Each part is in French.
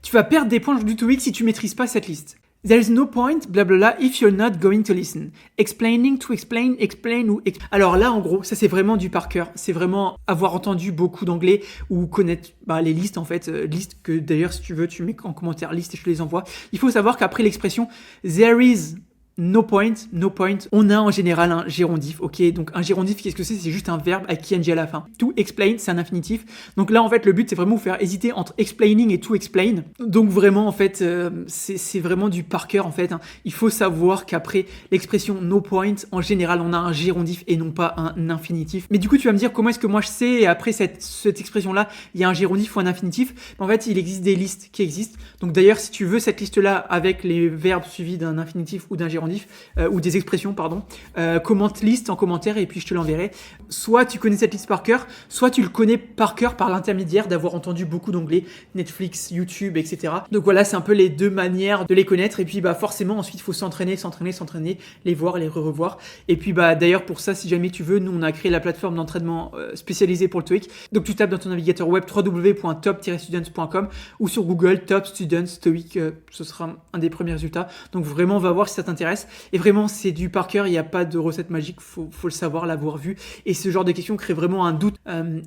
Tu vas perdre des points du TOEIC si tu maîtrises pas cette liste. There is no point, blablabla, if you're not going to listen. Explaining to explain, explain ou... Alors là, en gros, ça c'est vraiment du par cœur. C'est vraiment avoir entendu beaucoup d'anglais ou connaître les listes, en fait. Listes que d'ailleurs, si tu veux, tu mets en commentaire liste et je te les envoie. Il faut savoir qu'après l'expression « there is », no point, on a en général un gérondif, ok? Donc un gérondif, qu'est-ce que c'est? C'est juste un verbe avec ing à la fin. To explain, c'est un infinitif. Donc là, en fait, le but, c'est vraiment vous faire hésiter entre explaining et to explain. Donc vraiment, en fait, c'est vraiment du par cœur, en fait. Il faut savoir qu'après l'expression no point, en général, on a un gérondif et non pas un infinitif. Mais du coup, tu vas me dire, comment est-ce que moi je sais, et après cette expression-là, il y a un gérondif ou un infinitif? En fait, il existe des listes qui existent. Donc d'ailleurs, si tu veux cette liste-là avec les verbes suivis d'un infinitif ou d'un gérondif, ou des expressions, pardon, commente liste en commentaire et puis je te l'enverrai. Soit tu connais cette liste par cœur, soit tu le connais par cœur par l'intermédiaire d'avoir entendu beaucoup d'anglais, Netflix, YouTube, etc. Donc voilà, c'est un peu les deux manières de les connaître. Et puis forcément, ensuite, il faut s'entraîner, les voir, les revoir. Et puis d'ailleurs, pour ça, si jamais tu veux, nous, on a créé la plateforme d'entraînement spécialisée pour le TOEIC. Donc tu tapes dans ton navigateur web www.top-students.com ou sur Google Top Students TOEIC, ce sera un des premiers résultats. Donc vraiment, on va voir si ça t'intéresse. Et vraiment, c'est du par cœur, il n'y a pas de recette magique, faut le savoir, l'avoir vu. Et ce genre de questions crée vraiment un doute.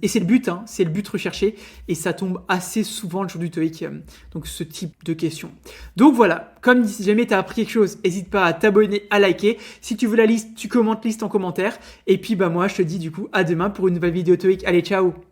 Et c'est le but, c'est le but recherché. Et ça tombe assez souvent le jour du TOEIC, donc ce type de questions. Donc voilà, comme si jamais tu as appris quelque chose, n'hésite pas à t'abonner, à liker. Si tu veux la liste, tu commentes liste en commentaire. Et puis moi, je te dis du coup à demain pour une nouvelle vidéo TOEIC. Allez, ciao!